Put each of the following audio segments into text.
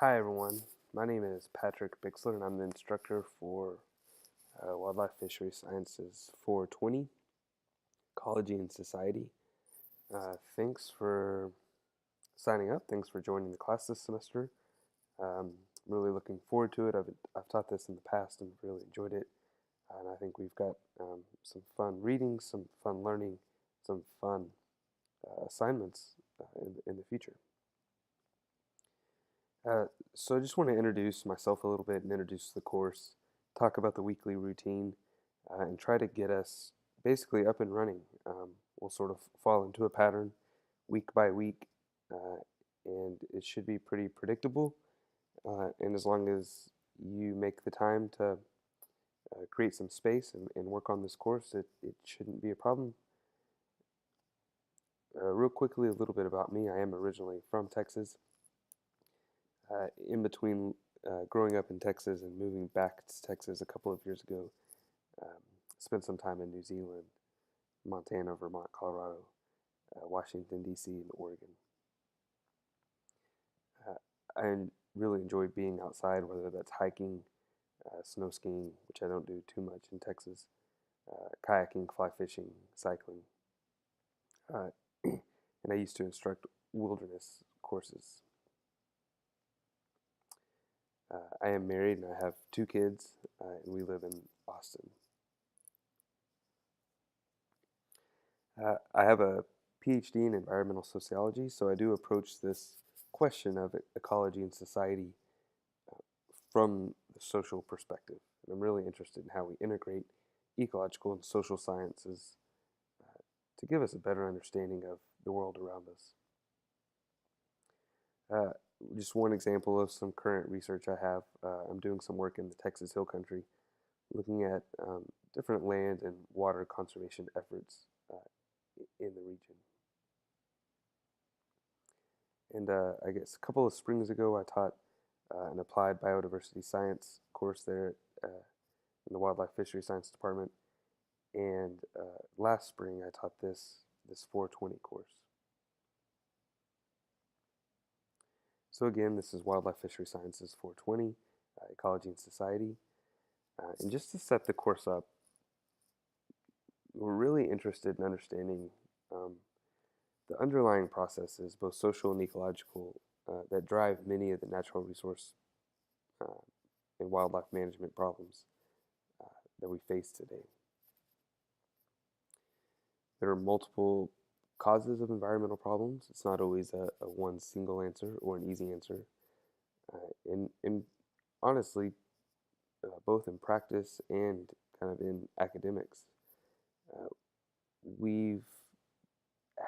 Hi everyone, my name is Patrick Bixler and I'm the instructor for Wildlife Fishery Sciences 420, Ecology and Society. Thanks for signing up, thanks for joining the class this semester. I'm really looking forward to it. I've taught this in the past and really enjoyed it. And I think we've got some fun reading, some fun learning, some fun assignments in the future. Uh, so I just want to introduce myself a little bit and introduce the course, talk about the weekly routine, and try to get us basically up and running. We'll sort of fall into a pattern week by week, uh, and it should be pretty predictable. And as long as you make the time to create some space and work on this course, it shouldn't be a problem. Real quickly, a little bit about me. I am originally from Texas. In between growing up in Texas and moving back to Texas a couple of years ago, um, spent some time in New Zealand, Montana, Vermont, Colorado, Washington, D.C., and Oregon. I really enjoy being outside, whether that's hiking, snow skiing, which I don't do too much in Texas, kayaking, fly fishing, cycling. Uh, and I used to instruct wilderness courses. I am married and I have two kids, and we live in Austin. I have a PhD in environmental sociology, so I do approach this question of ecology and society from the social perspective. And I'm really interested in how we integrate ecological and social sciences to give us a better understanding of the world around us. Uh, just one example of some current research I have, I'm doing some work in the Texas Hill Country looking at different land and water conservation efforts in the region. And I guess a couple of springs ago, I taught an applied biodiversity science course there in the Wildlife Fishery Science Department. And last spring, I taught this 420 course. So again, this is Wildlife Fishery Sciences 420, Ecology and Society. And just to set the course up, we're really interested in understanding the underlying processes, both social and ecological, that drive many of the natural resource uh, and wildlife management problems that we face today. There are multiple causes of environmental problems. It's not always a one single answer or an easy answer. And honestly, both in practice and kind of in academics, uh, we've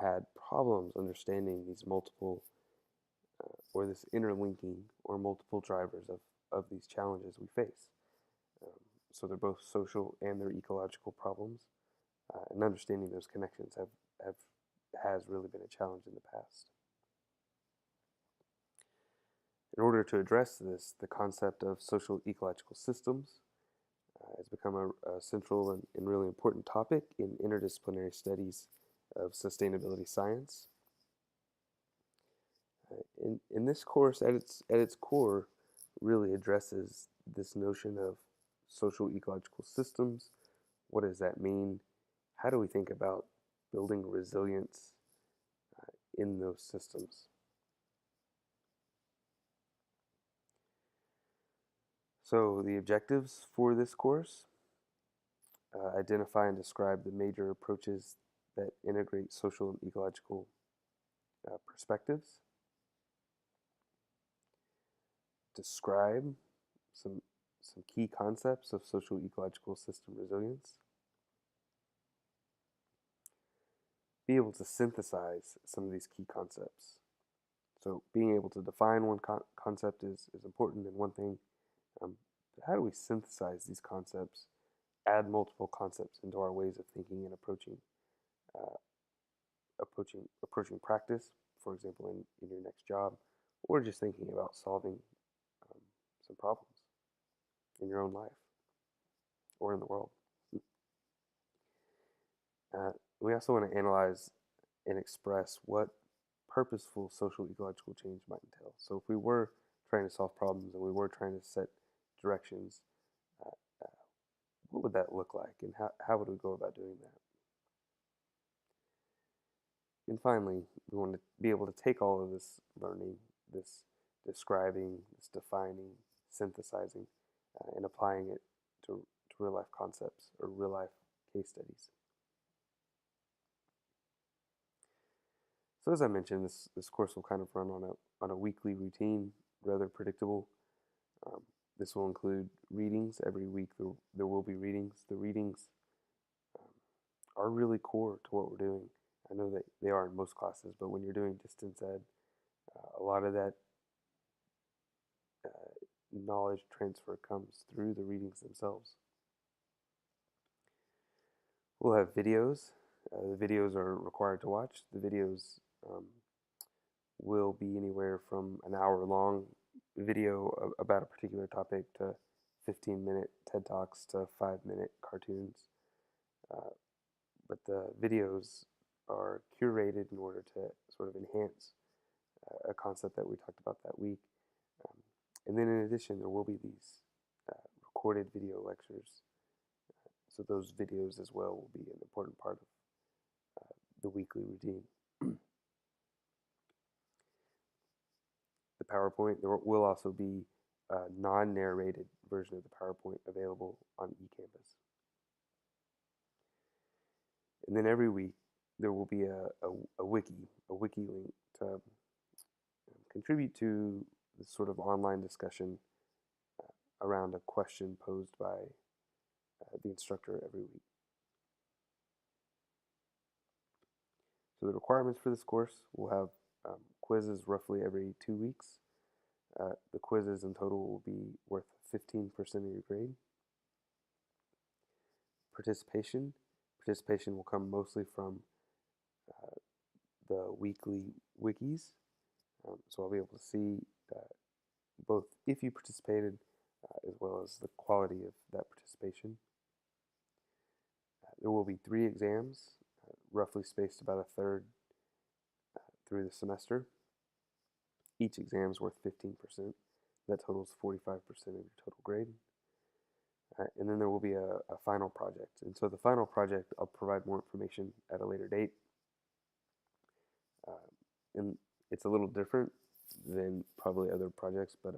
had problems understanding these multiple or this interlinking or multiple drivers of these challenges we face. Um, so they're both social and they're ecological problems, and understanding those connections has really been a challenge in the past. In order to address this, the concept of social ecological systems has become a central and really important topic in interdisciplinary studies of sustainability science. In this course, at its core, really addresses this notion of social ecological systems. What does that mean? How do we think about building resilience in those systems? So the objectives for this course identify and describe the major approaches that integrate social and ecological perspectives, describe some, some key concepts of social ecological system resilience, be able to synthesize some of these key concepts. So being able to define one concept is important and one thing. But how do we synthesize these concepts, add multiple concepts into our ways of thinking and uh, approaching practice, for example, in your next job, or just thinking about solving some problems in your own life or in the world. We also want to analyze and express what purposeful social ecological change might entail. So if we were trying to solve problems and we were trying to set directions, uh, uh, what would that look like, and how would we go about doing that? And finally, we want to be able to take all of this learning, this describing, this defining, synthesizing, and applying it to real life concepts or real life case studies. So as I mentioned, this course will kind of run on a weekly routine, rather predictable. Um, this will include readings every week. There will be readings. The readings um, are really core to what we're doing. I know that they are in most classes, but when you're doing distance ed, a lot of that knowledge transfer comes through the readings themselves. We'll have videos. The videos are required to watch. The videos um, will be anywhere from an hour long video about a particular topic to 15-minute TED Talks to 5-minute cartoons. Uh, but the videos are curated in order to sort of enhance a concept that we talked about that week. Um, and then in addition, there will be these recorded video lectures. So those videos as well will be an important part of the weekly routine. The PowerPoint, there will also be a non-narrated version of the PowerPoint available on eCampus. And then every week there will be a wiki link to contribute to this sort of online discussion around a question posed by the instructor every week. So the requirements for this course will have quizzes roughly every 2 weeks. The quizzes in total will be worth 15% of your grade. Participation will come mostly from the weekly wikis. So I'll be able to see both if you participated as well as the quality of that participation. There will be 3 exams, roughly spaced about a third through the semester. Each exam is worth 15%. That totals 45% of your total grade. And then there will be a final project. And so the final project, I'll provide more information at a later date. And it's a little different than probably other projects, but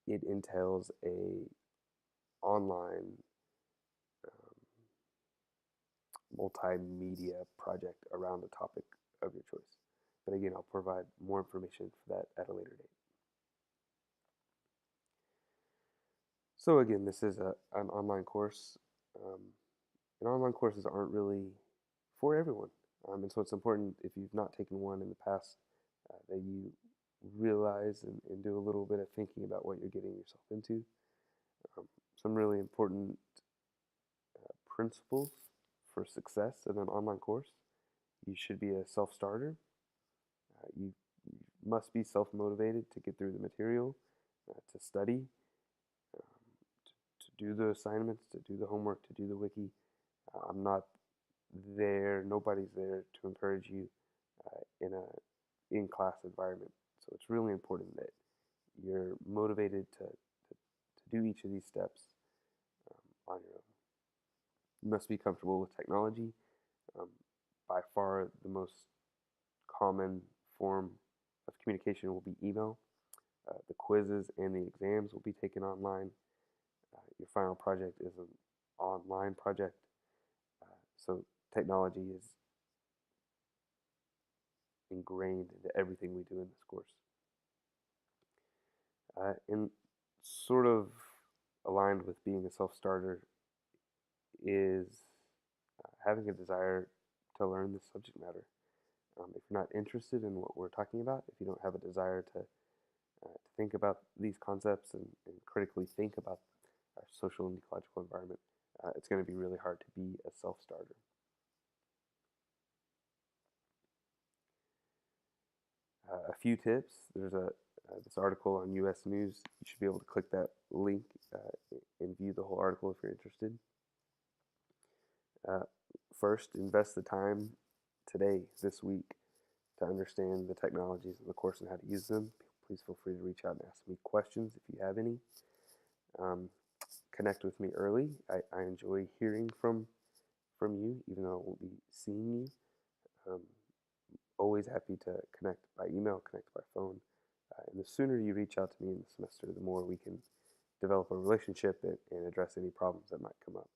it entails a online multimedia project around a topic of your choice. But again, I'll provide more information for that at a later date. So again, this is an online course. And online courses aren't really for everyone. And so it's important, if you've not taken one in the past, that you realize and do a little bit of thinking about what you're getting yourself into. Some really important principles for success in an online course. You should be a self-starter. You must be self-motivated to get through the material, to study, to do the assignments, to do the homework, to do the wiki. I'm not there, nobody's there to encourage you in a in-class environment. So it's really important that you're motivated to do each of these steps on your own. You must be comfortable with technology. By far the most common form of communication will be email. The quizzes and the exams will be taken online. Your final project is an online project. So technology is ingrained into everything we do in this course. And sort of aligned with being a self-starter is having a desire to learn this subject matter. If you're not interested in what we're talking about, if you don't have a desire to think about these concepts and critically think about our social and ecological environment, it's going to be really hard to be a self-starter. A few tips. There's this article on U.S. News. You should be able to click that link and view the whole article if you're interested. First, invest the time today, this week, to understand the technologies of the course and how to use them. please feel free to reach out and ask me questions if you have any. Um, Connect with me early. I enjoy hearing from you, even though I won't be seeing you. Um, Always happy to connect by email, connect by phone. And the sooner you reach out to me in the semester, the more we can develop a relationship and address any problems that might come up.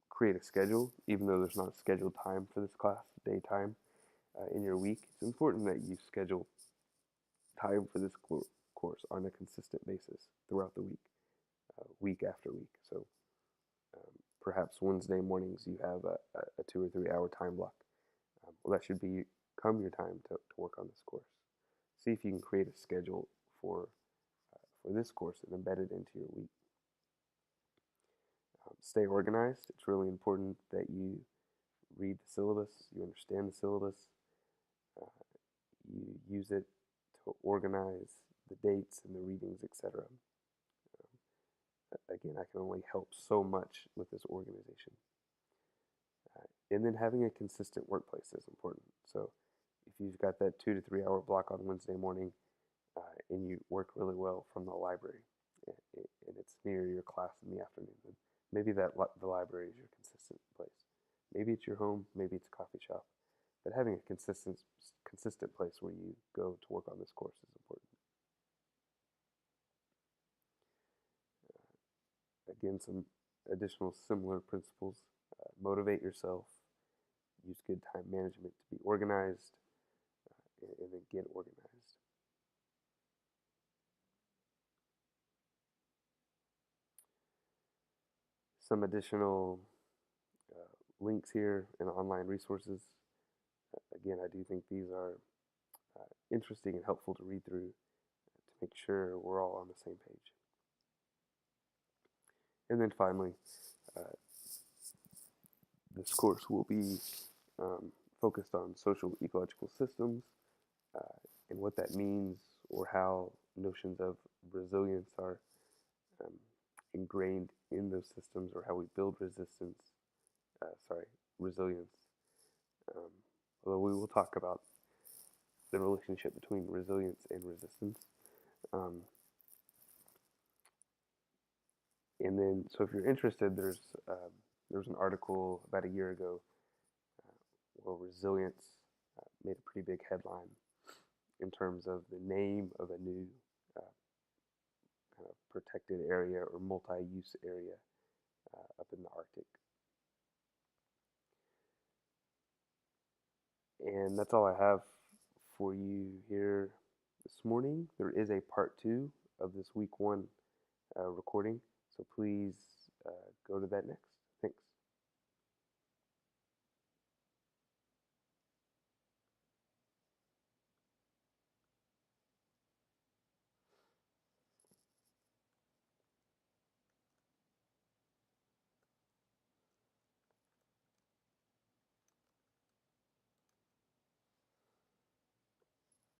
Create a schedule, even though there's not a scheduled time for this class, daytime in your week. It's important that you schedule time for this course on a consistent basis throughout the week, week after week. So perhaps Wednesday mornings you have a 2 or 3 hour time block. Well, that should become your time to work on this course. See if you can create a schedule for this course and embed it into your week. Stay organized. It's really important that you read the syllabus, you understand the syllabus, uh, you use it to organize the dates and the readings, etc. Again, I can only help so much with this organization. And then having a consistent workplace is important. So if you've got that 2 to 3 hour block on Wednesday morning and you work really well from the library and it's near your class in the afternoon, then maybe the library is your consistent place. Maybe it's your home, maybe it's a coffee shop, but having a consistent place where you go to work on this course is important. Again, some additional similar principles. Motivate yourself, use good time management to be organized, and then get organized. Some additional links here and online resources. Again, I do think these are interesting and helpful to read through to make sure we're all on the same page. And then finally, uh, this course will be focused on social ecological systems and what that means, or how notions of resilience are um, ingrained in those systems, or how we build resilience. Um, Although we will talk about the relationship between resilience and resistance. Um, and then, so if you're interested, there's an article about a year ago where resilience made a pretty big headline in terms of the name of a new uh, kind of protected area or multi-use area up in the Arctic. And that's all I have for you here this morning. There is a part 2 of this week 1 recording, so please go to that next. Thanks.